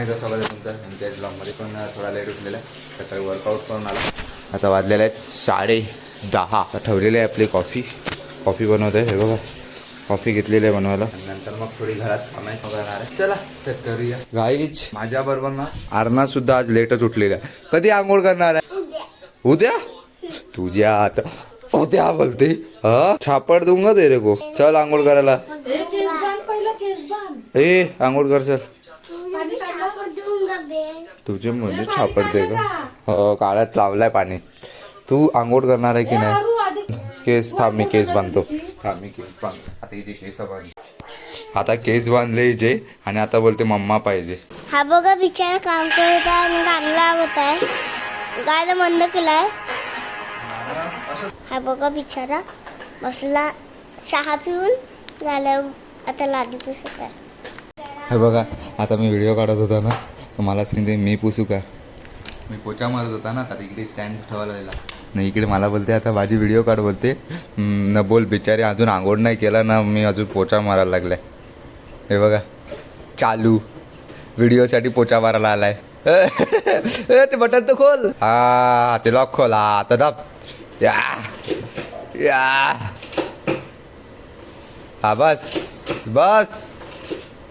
एकदा स्वागत आहे तुमचं आमच्या ब्लॉगमध्ये. पण थोडा लेट उठलेला आहे, सकाळी वर्कआउट करून आला. आता वाजलेले आहेत 10:30. ठेवलेली आहे आपली कॉफी बनवते. हे बघा कॉफी घेतलेली आहे बनवायला. नंतर मग थोडी घरात कामाई करणार आहे. चला तर करूया गाईच. माझ्या बरोबर ना आरना सुद्धा आज लेटच उठलेला आहे. कधी आंघोळ करणार आहे? उद्या. तुझ्या आता उद्या बोलते हा छापड दूंगा दे रे को. चल आंघोळ करायला. ए आंघोळ कर चल. तुझे म्हणजे छापडते का? हो काळात लावलाय पाणी. तू आंघोळ करणार आहे की नाही? केस थांब मी केस बांधतो. थांब मी केस बांधतो. आता इथे केस बांध. आता केस बांधले इथे आणि आता बोलते मम्मा पाहिजे. हा बघा बिचारा काम करत आहे आणि गाणं लावत आहे. गाणं बंद केलाय. हा बघा बिचारा बसला चहा पिऊन झालं. आता लादी पुसत आहे. हे बघा आता मी व्हिडिओ काढत होता ना तर मला सांगते मी पुसू का? मी पोचा मारत होता ना तर इकडे स्टँड ठेवायला लागला नाही. इकडे मला बोलते आता माझी व्हिडिओ काढ बोलते. न बोल बिचारी अजून आंघोळ नाही केला ना मी अजून पोचा मारायला लागलाय. हे बघा चालू व्हिडिओसाठी पोचा मारायला आलाय. ते बटन तर खोल. हा ते लॉक खोल. हा आता दाब. या या हा बस बस.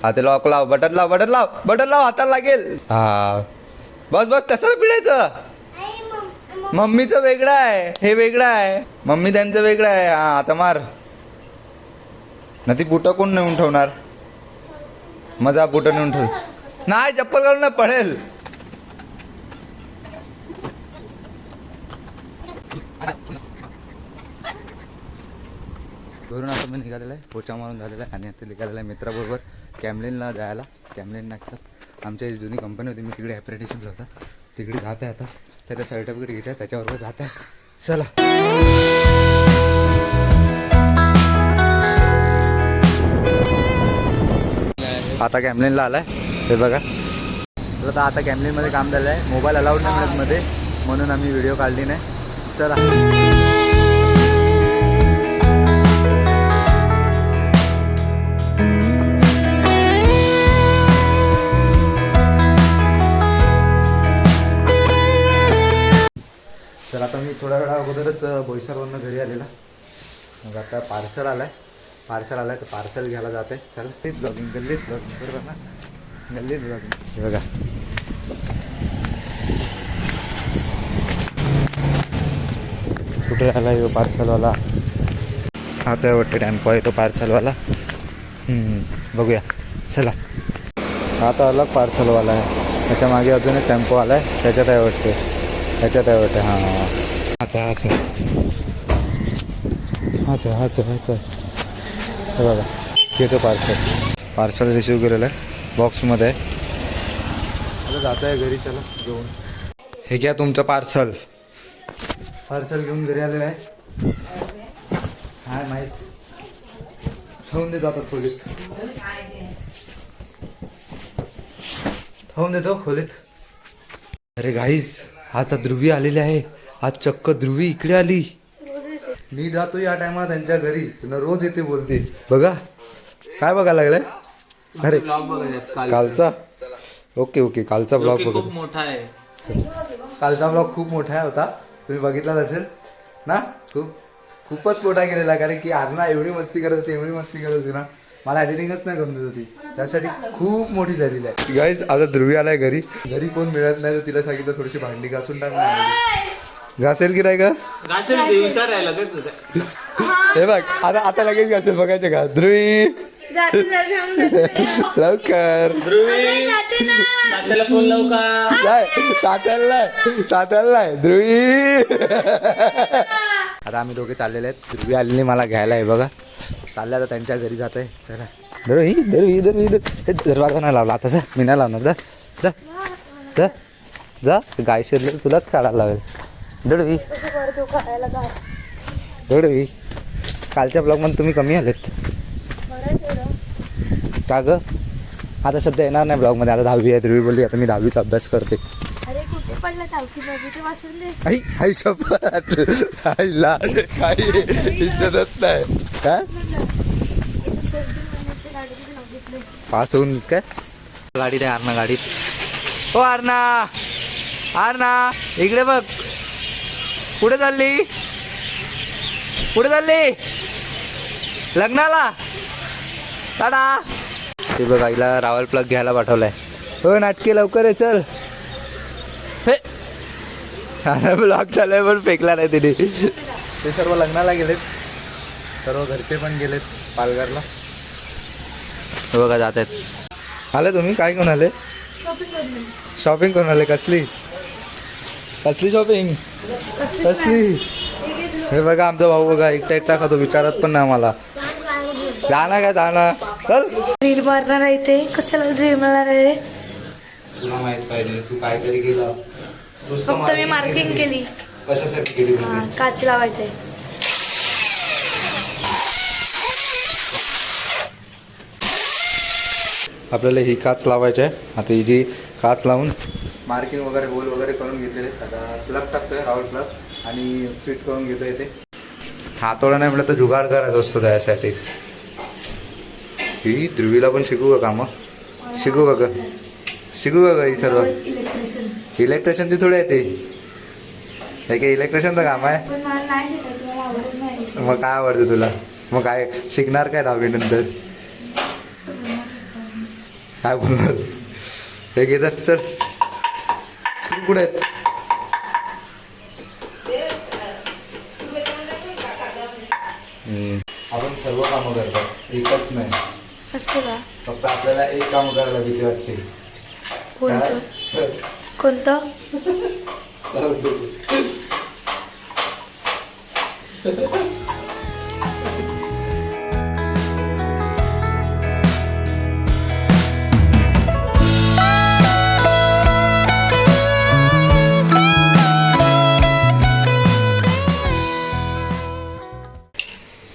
हा ते लॉक लाव. बटन लाव बटन लाव बटन लाव. हाताला लागेल. हा बस बस तसं पिळायचं. मम्मीचं वेगळं आहे हे वेगळं आहे. मम्मी त्यांचं वेगळं आहे. हा आता मार ना. ती बुटं कोण नेऊन ठेवणार? मजा बुटं नेऊन ठेव. नाही चप्पल घालून ना पडेल. घरून आता मी निघालेला आहे. पोचा मारून झालेला आहे आणि आता निघालेला आहे मित्राबरोबर कॅमलिनला जायला. कॅमलिन नागतात आमच्या जुनी कंपनी होती. मी तिकडे ॲप्रेंटिसशिपला होता. तिकडे जात आहे आता. त्याचं सर्टिफिकेट घ्यायचं आहे त्याच्याबरोबर जात आहे. चला आता कॅमलिनला आला आहे. हे बघा तर आता कॅमलिनमध्ये काम झालं आहे. मोबाईल अलाउड नाही मिळत मध्ये म्हणून आम्ही व्हिडिओ काढली नाही. चला तर आता मी थोड्या वेळा अगोदरच बोईसरवरनं घरी आलेला. मग आता पार्सल आलं आहे तर पार्सल घ्यायला जाते. चल ते ब्लॉगिंग गल्लीत ब्लॉगिंग बरोबर ना. गल्लीत ब्लॉगिंग. हे बघा कुठे आला यो पार्सलवाला? हाच आहे वाटतं टेम्पो आहे तो पार्सलवाला. बघूया चला. आता अलग पार्सलवाला आहे. त्याच्या मागे अजून एक टेम्पो आला आहे. त्याच्यात आहे वाटते हां अच्छा हे बघा घेतो पार्सल रिसिव्ह केलेलं आहे. बॉक्समध्ये आहे. आता जात आहे घरी. चला घेऊन. हे घ्या तुमचं पार्सल घेऊन घरी आलेलं आहे. हाय माहीत ठेवून देतो आता खोलीत. ठेवून देतो खोलीत. अरे गाईस आता ध्रुवी आलेली आहे. आज चक्क ध्रुवी इकडे आली. मी जातो या टायमाला त्यांच्या घरी. तुला रोज येते बोलते. बघा काय बघायला लागलाय? अरे कालचा ओके कालचा ब्लॉग बघा. मोठा आहे. कालचा ब्लॉग खूप मोठा होता. तुम्ही बघितलाच असेल ना. खूपच मोठा केलेला. कारण की आरना एवढी मस्ती करत होती ना. मला एडिटिंगच नाही करून देत होती. त्यासाठी खूप मोठी झालेली आहे. गाईज आता ध्रुवी आलाय घरी कोण मिळत नाही तर तिला सांगितलं थोडीशी भांडी घासून टाक. घासेल की नाही का? हे बघ आता लगेच घासेल. बघायचं का ध्रुवी? लवकर तात्याला ध्रुवी. आता आम्ही दोघे चाललेले आहेत. ध्रुवी आलेली मला घ्यायला आहे. बघा चालले आता त्यांच्या घरी जात आहे. चला ध्रुवी दरवाजा नाही लावला आता. मी नाही लावणार. जा जा जा गाय शिरले तुलाच काढायला लावेल. ध्रुवी कालच्या ब्लॉगमध्ये तुम्ही कमी आलेत का ग? आता सध्या येणार नाही ब्लॉगमध्ये. आता 10वी आहे. ध्रुवी बोलली आता मी 10वीचा अभ्यास करते. आई शपथ आईला काही इज्जतच नाही. काय पास होऊन काय गाडी नाही आरणा गाडीत ओ अर्णा, अर्णा इकडे बघ. कुठे चालली, कुठे चालली? लग्नाला. टाटा. ते बघ आईला रावल प्लग घ्यायला पाठवलाय. हो नाटके लवकर आहे चल. हे ब्लॉग चालू पण फेकला नाही तिने. ते सर्व लग्नाला गेलेत, सर्व घरचे पण गेलेत पालघरला. हे बघा जात आहेत. आले तुम्ही काय कोण आले? शॉपिंग करून आले. कसली कसली शॉपिंग कसली? हे बघा आमचा भाऊ बघा एकटा एकटा खातो, विचारत पण नाही आम्हाला. जाना काय जाना चल. रील मारणार आहे ते. कशाला रील मारणार आहे? तुला माहित पाहिजे तू काय तरी केलं. फक्त मी मार्किंग केली. कशासाठी केली? हा, काच लावायचंय. आपल्याला ही काच लावायची आहे. आता ही जी काच लावून मार्किंग वगैरे गोल वगैरे करून घेतलेले. आता प्लग टाकतोय राहुल प्लग आणि फिट करून घेतोय. ते हातोडा नाही म्हटलं तर जुगाड करायचा असतो त्यासाठी. ही ध्रुवीला पण शिकू का कामं? शिकू का ग? शिकू का ग? ही सर्व इलेक्ट्रिशियनची थोडे येते. हे काय इलेक्ट्रिशियनचं काम आहे? पण मला नाही शिकायचं, मला आवडत नाही. मग काय आवडतं तुला? मग काय शिकणार काय 10वी नंतर? काय बोलणार? हे घेतात चल. स्क्रू कुठे आहेत? आपण सर्व कामं करतो, एकच नाही. असं का? फक्त आपल्याला एक काम करायला भीती वाटते. कोणतं कोणतं?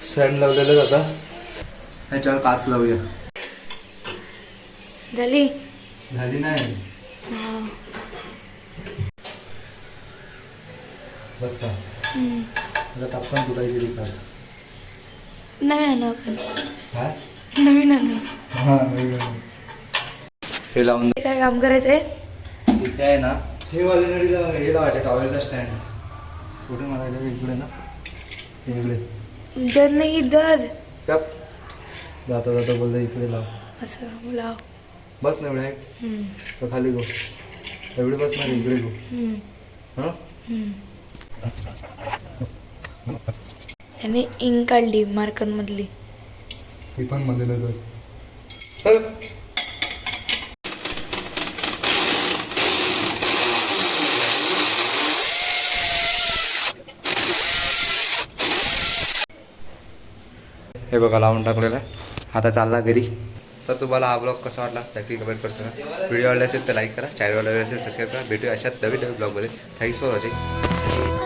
स्टँड लावलेलं आता ह्याच्यावर काच लावूया. झाली? झाली नाही. बस का आता तापण तुटायची ती काच. नवीन आणू आपण. काय? नवीन आणू. हां हे लावून काय काम करायचंय? इथे आहे ना हे वाले नळीला हे लावायचं टॉवेलचा स्टँड. कुठे मारायला? इकडे ना, इकडे. इधर नाही, इधर. कप जाता जाता बोलतो इकडे लाव. असं लाव. बस ना एवढ्या तर खाली गो. एवढी बस ना इकडे गो. हां आणि इंक काढली मार्कर मधली. ती पण मध्ये नजर. चल हे बघा लावून टाकलेलं आहे. आता चालला घरी. तर तुम्हाला हा ब्लॉग कसा वाटला नक्की कमेंट करू शकता. व्हिडिओ आवडला असेल तर लाईक करा, चॅनल आवडला असेल सबस्क्राईब करा. भेटूया अशाच नवीन ब्लॉगमध्ये. Thanks for watching.